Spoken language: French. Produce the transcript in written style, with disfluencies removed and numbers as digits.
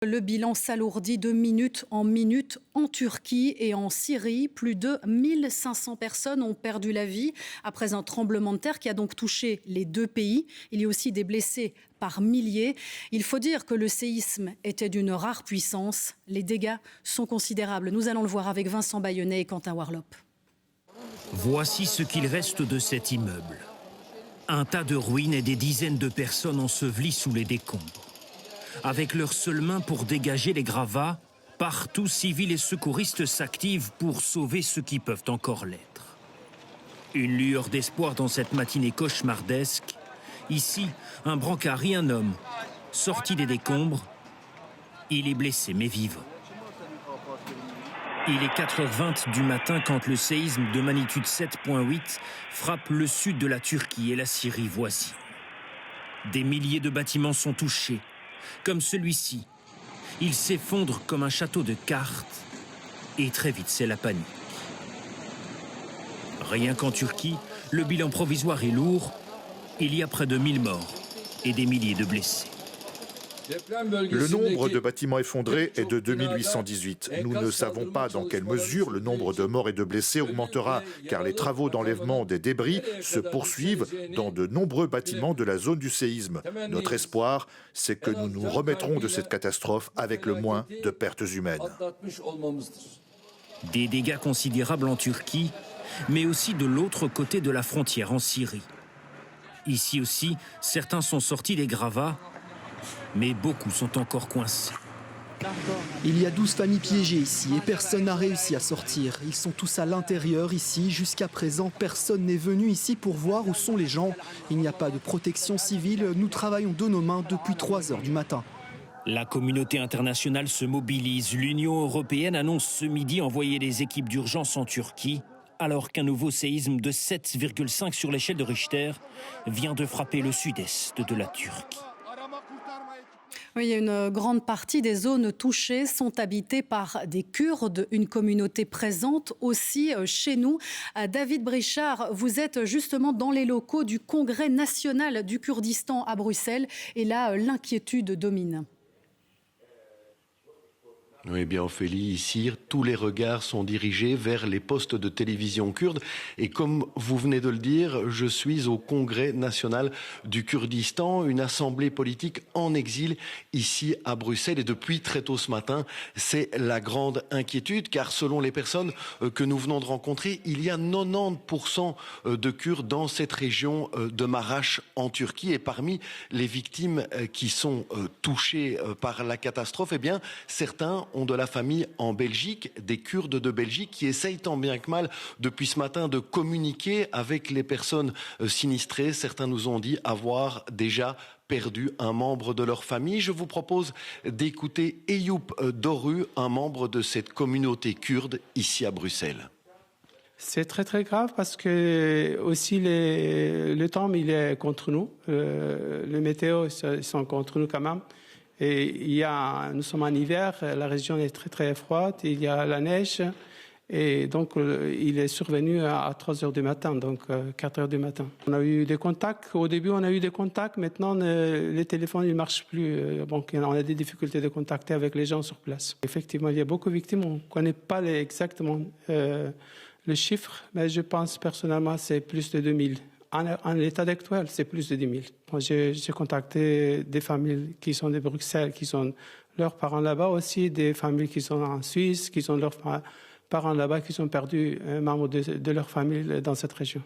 Le bilan s'alourdit de minute en minute en Turquie et en Syrie. Plus de 1500 personnes ont perdu la vie après un tremblement de terre qui a donc touché les deux pays. Il y a aussi des blessés par milliers. Il faut dire que le séisme était d'une rare puissance. Les dégâts sont considérables. Nous allons le voir avec Vincent Bayonnet et Quentin Warlop. Voici ce qu'il reste de cet immeuble. Un tas de ruines et des dizaines de personnes ensevelies sous les décombres. Avec leurs seules mains pour dégager les gravats, partout civils et secouristes s'activent pour sauver ceux qui peuvent encore l'être. Une lueur d'espoir dans cette matinée cauchemardesque. Ici, un brancard et un homme, sortis des décombres. Il est blessé mais vivant. Il est 4h20 du matin quand le séisme de magnitude 7,8 frappe le sud de la Turquie et la Syrie voisine. Des milliers de bâtiments sont touchés. Comme celui-ci, il s'effondre comme un château de cartes et très vite c'est la panique. Rien qu'en Turquie, le bilan provisoire est lourd. Il y a près de 1000 morts et des milliers de blessés. Le nombre de bâtiments effondrés est de 2818. Nous ne savons pas dans quelle mesure le nombre de morts et de blessés augmentera, car les travaux d'enlèvement des débris se poursuivent dans de nombreux bâtiments de la zone du séisme. Notre espoir, c'est que nous nous remettrons de cette catastrophe avec le moins de pertes humaines. Des dégâts considérables en Turquie, mais aussi de l'autre côté de la frontière en Syrie. Ici aussi, certains sont sortis des gravats, mais beaucoup sont encore coincés. Il y a 12 familles piégées ici et personne n'a réussi à sortir. Ils sont tous à l'intérieur ici. Jusqu'à présent, personne n'est venu ici pour voir où sont les gens. Il n'y a pas de protection civile. Nous travaillons de nos mains depuis 3 heures du matin. La communauté internationale se mobilise. L'Union européenne annonce ce midi envoyer des équipes d'urgence en Turquie, alors qu'un nouveau séisme de 7,5 sur l'échelle de Richter vient de frapper le sud-est de la Turquie. Oui, il y a une grande partie des zones touchées sont habitées par des Kurdes, une communauté présente aussi chez nous. David Brichard, vous êtes justement dans les locaux du Congrès national du Kurdistan à Bruxelles et là, l'inquiétude domine. Oui, bien Ophélie, ici, tous les regards sont dirigés vers les postes de télévision kurdes. Et comme vous venez de le dire, je suis au Congrès national du Kurdistan, une assemblée politique en exil ici à Bruxelles. Et depuis très tôt ce matin, c'est la grande inquiétude, car selon les personnes que nous venons de rencontrer, il y a 90% de Kurdes dans cette région de Maraş en Turquie. Et parmi les victimes qui sont touchées par la catastrophe, eh bien, certains ont de la famille en Belgique, des Kurdes de Belgique qui essayent tant bien que mal depuis ce matin de communiquer avec les personnes sinistrées. Certains nous ont dit avoir déjà perdu un membre de leur famille. Je vous propose d'écouter Eyüp Doru, un membre de cette communauté kurde ici à Bruxelles. C'est très très grave parce que aussi le temps il est contre nous, les météos ils sont contre nous quand même. Et nous sommes en hiver, la région est très très froide, il y a la neige et donc il est survenu à 3 heures du matin, donc 4 heures du matin. On a eu des contacts, au début on a eu des contacts, maintenant les téléphones ne marchent plus, donc on a des difficultés de contacter avec les gens sur place. Effectivement, il y a beaucoup de victimes, on ne connaît pas exactement le chiffre, mais je pense personnellement c'est plus de 2000. En l'état actuel, c'est plus de 10 000. Moi, j'ai contacté des familles qui sont de Bruxelles, qui sont leurs parents là-bas, aussi des familles qui sont en Suisse, qui sont leurs parents là-bas, qui ont perdu un membre de leur famille dans cette région.